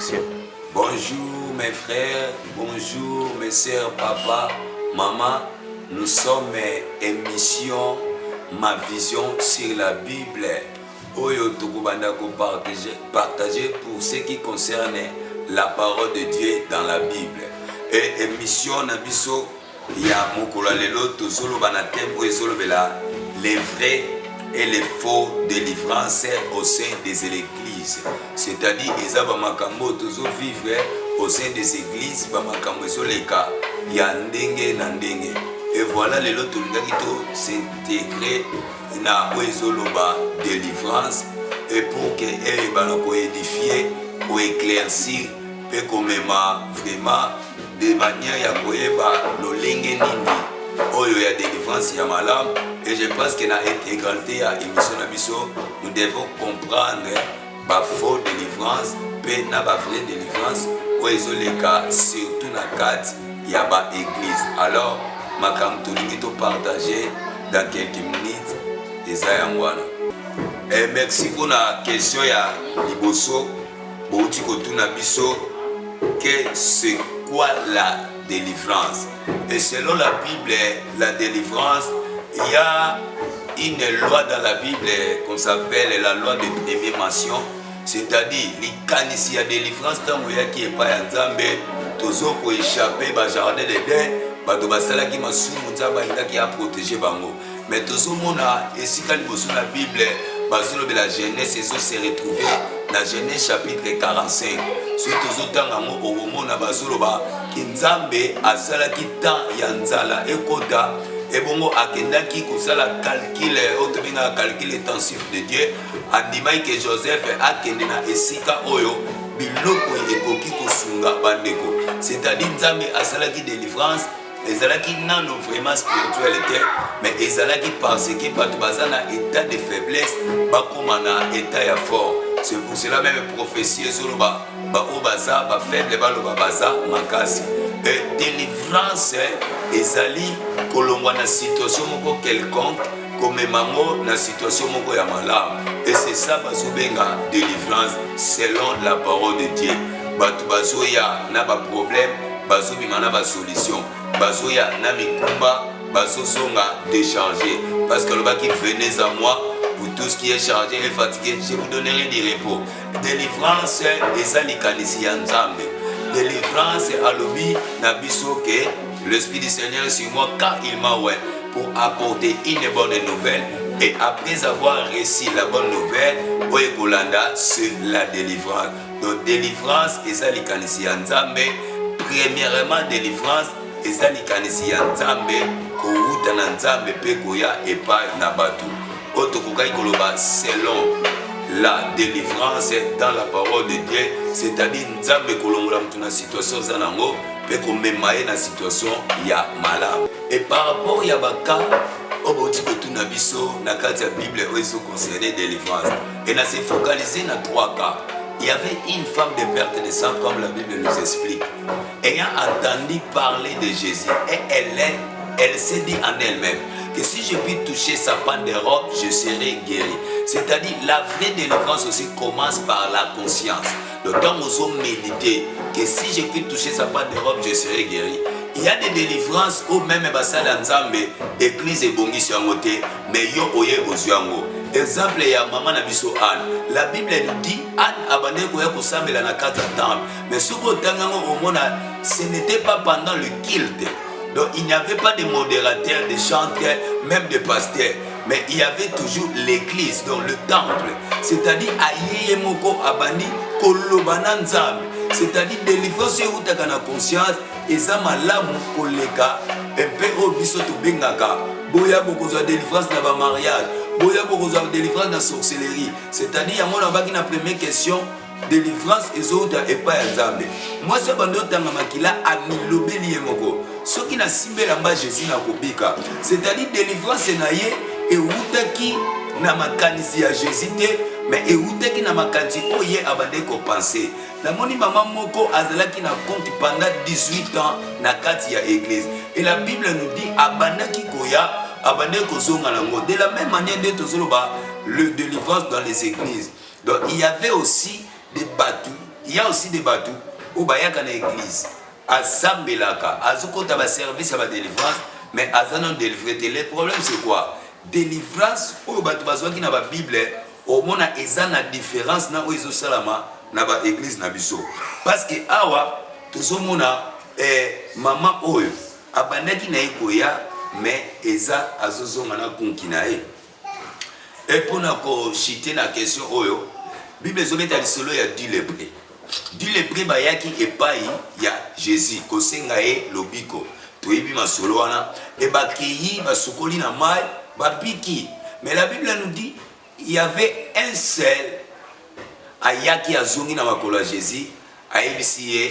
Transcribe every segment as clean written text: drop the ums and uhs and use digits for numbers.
bénédiction. Bonjour mes frères, bonjour mes sœurs, papa, maman. Nous sommes émission Ma Vision sur la Bible. Oyo tokobanda ko partager pour ce qui concerne la parole de Dieu dans la Bible. Et émission na biso ya mokolo lelo tozolo bana tempo ezolo bela les vrais et les faux délivrances au sein des églises. C'est-à-dire ezaba makambo tozo vivre au sein des églises ba makambo ezoleka ya ndenge na ndenge. Et voilà les lots to s'intégrer na ezoloba délivrance et pour que et banako édifier ou éclaircir et comme vraiment de manière ya koyeba lolenge nini oyo ya délivrance ya malam. Et je pense que na intégralité ya émission na biso nous devons comprendre ba faux délivrance pe na ba vraie délivrance ou ezoleka surtout na kati ya ba église. Alors makam tolingi to partager dans quelques minutes eza yangwana. Et merci pour la question ya liboso bouti kotuna biso que c'est quoi la délivrance. Et selon la Bible, la délivrance, il y a une loi dans la Bible qu'on s'appelle la loi de première mention, c'est-à-dire les ya délivrance tant qui est pas nzambe tozo ko échapper ba jardin de Éden bato basala ki masumu nzamba qui a protégé bango. Mais tozo mona esika liboso na Bible bazolo de la Genèse ezo se retrouver dans Genèse chapitre 45. Soki tozotanga ngo okomona bazoloba ki nzambe asalaki temps ya nzala ekota ebongo akendaki kosala calcul otobenga calcul intensif de Dieu andimaki ke Joseph akende na esika oyo biloko ekoki kosunga bandeko. C'est-à-dire nzambe asalaki délivrance ezalaki nano vraiment spirituel était, mais ezalaki parce que bato baza na état de faiblesse bakoma na état ya fort. C'est pour cela même prophétie ezoloba ba obaza ba faible baloba baza makasi. Et délivrance ezali kolongwa na situation moko quelconque comme mango na situation moko ya malamu. Et c'est ça bazobenga délivrance selon la parole de Dieu. Bato bazoya na ba problème bazobima na ba solution. Bazoya na mikumba bazosonga décharger parce que le bas qui venez à moi pour tout ce qui est chargé et fatigué, je vous donnerai du repos. Délivrance ezali kanisi ya nzambe. Délivrance alobi na biso que l'esprit du Seigneur est sur moi car il m'a oint pour apporter une bonne nouvelle. Et après avoir reçu la bonne nouvelle, oekolanda sur la délivrance. Donc délivrance ezali kanisi ya nzambe. Premièrement délivrance ezali kanisi ya nzambe kouta na nzambe pe koya epa na batu. Otokokai koloba selon la délivrance dans la parole de Dieu, c'est-à-dire nzambe kolongola mutu na situation zanango pe komemaye na situation ya malamu. Et par rapport ya baka oboti kotuna biso na kati ya Bible oyo concerné délivrance et na se focaliser na 3 cas. Il y avait une femme de perte de sang, comme la Bible nous explique, ayant entendu parler de Jésus, et elle s'est dit en elle-même que si je puis toucher sa panne de robe, je serai guéri. C'est-à-dire la vraie délivrance aussi commence par la conscience. Donc quand nous avons médité que si je puis toucher sa panne de robe, je serai guéri. Il y a des délivrances où même basala nzambe église ebongi sur ngote mais yo oye ozyango. Exemple ya maman na biso Anne. La Bible nous dit Anne abandé koya kosambela na kata temple. Mais ce ko tangango omona ce n'était pas pendant le culte. Donc il n'y avait pas de modérateur, de chanteur, même de pasteur. Mais il y avait toujours l'église, donc le temple. C'est-à-dire ayeye moko abandi kolobana nzambe. C'est-à-dire délivrance utaka na conscience eza malamu koleka un peu au biso to bengaka. Boya bokozwa délivrance na ba mariage. Boya bokozwa délivrance na sorcellerie. C'est-à-dire yango na baki na première question délivrance ezouta epa ya nzambe. Moi c'est bando tanga makila amilobeli yemoko. Soki na simbela mba Jésus na kobika. C'est-à-dire délivrance na ye eutaki na makanisi ya Jésus te mais eutaki na makanisi oye abande ko penser. La moni maman moko azalaki na compte pendant 18 ans na kati ya église. Et la Bible nous dit abandaki koya abande kozonga nango. De la même manière de tozoloba le délivrance dans les églises. Donc il y avait aussi des battus il y a aussi des bateaux où bayaka na église azambelaka azokota ba service à ba délivrance mais azana délivrer. Le problème c'est quoi? Délivrance oyo bato bazwaki na ba Bible au mona eza na différence na oyo salama na ba église na biso parce que awa tozomona maman oyo abandaki na ekoya mais eza azozonga na konki na ye. Et pour ko chiter na question oyo Bible ezobeta lisolo ya 10 lépreux. 10 lépreux bayaki epai ya Jésus kosenga ye lobiko. Toyebi masolo wana et bakeyi basukoli na mai babiki. Mais la Bible nous dit il y avait un seul ayaki azongi na makolo ya Jésus ayebisi ye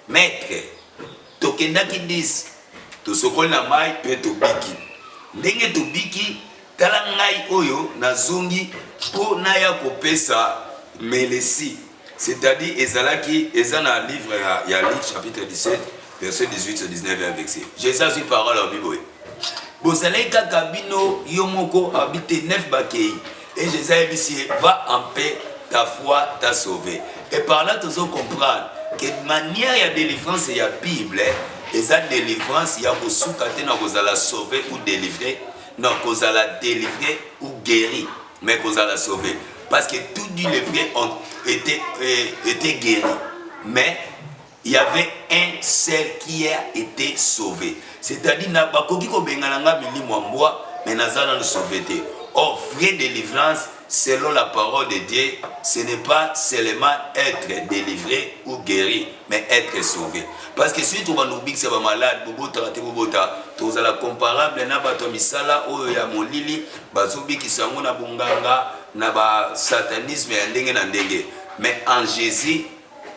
maître tokendaki 10 tosokoli na mai pe tobiki. Ndenge tobiki tala ngai oyo nazongi po naya kopesa melesi. C'est-à-dire ezalaki ezana livre ya Luc chapitre 17 verset 18 au 19 verset. Jésus a dit parole en Bible. Bozalaki kaka bino yo moko habite 9 bakei et Jésus a dit va en paix, ta foi t'a sauvé. Et par là tu dois comprendre que de manière ya délivrance ya Bible eza délivrance ya kosuka te na kozala sauver ou délivrer. Non, kozala délivrer ou guéri, mais kozala sauver. Parce que tous les lépreux ont été guéris. Mais il y avait un seul qui a été sauvé. C'est-à-dire, bakoki ko bengalanga mili mwambwa, mais nazala nous sauver. Or, vraie délivrance, selon la parole de Dieu, ce n'est pas seulement être délivré ou guéri, mais être sauvé. Parce que si tu vas nous dire que c'est un malade, tu as comparable na bato misala oyo ya molili, bazobi ki sango na bunganga, na ba satanisme ya ndenge na ndenge. Mais en Jésus,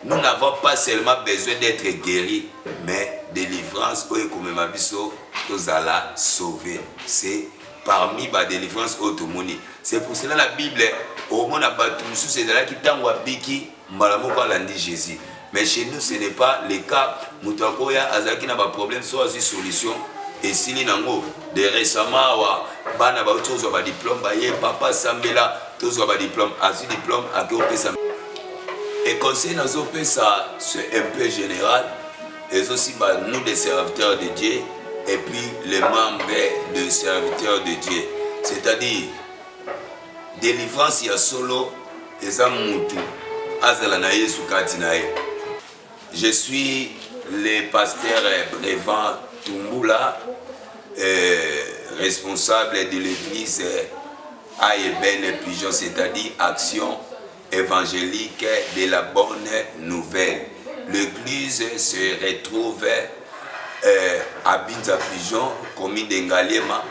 nous n'avons pas seulement besoin d'être guéris, mais délivrance oyo komema biso tozala sauvé. C'est parmi la délivrance automoni. C'est pour cela la Bible, au moins la batumsu c'est là qui tangwa biki malamo par l'andi Jésus. Mais chez nous ce n'est pas le cas. Mutakoya azaki na ba problème soit une solution et sili nango de récemment wa bana ba utozo ba diplôme ba ye papa sambela tozo ba diplôme azu diplôme aki opesa. Et conseil nazo pesa c'est un peu général et aussi ba nous des serviteurs de Dieu et puis les membres des serviteurs de Dieu. C'est-à-dire délivrance ya solo eza mutu azala na Yesu kati na ye. Je suis le pasteur Brévan Tumbula, responsable de l'église Aïben Pigeon, c'est-à-dire Action évangélique de la bonne nouvelle. L'église se retrouve à Binza Pigeon, commune d'Engalema,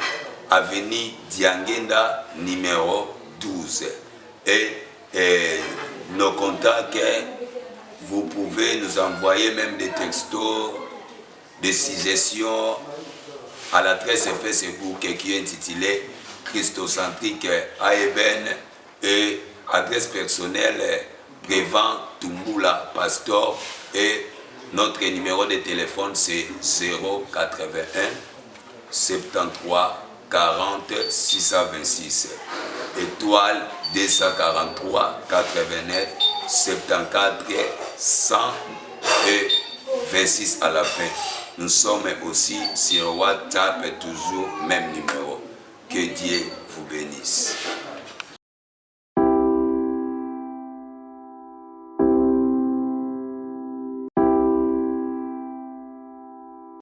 avenue Diangenda, numéro 12. Et nos contacts, vous pouvez nous envoyer même des textos, des suggestions à l'adresse Facebook qui est intitulée Christocentrique Aïben et adresse personnelle Brévan Tumbula Pastor et notre numéro de téléphone c'est 081 73 40 626 étoile 243 89 74 100 et 26 à la fin. Nous sommes aussi sur WhatsApp, toujours même numéro. Que Dieu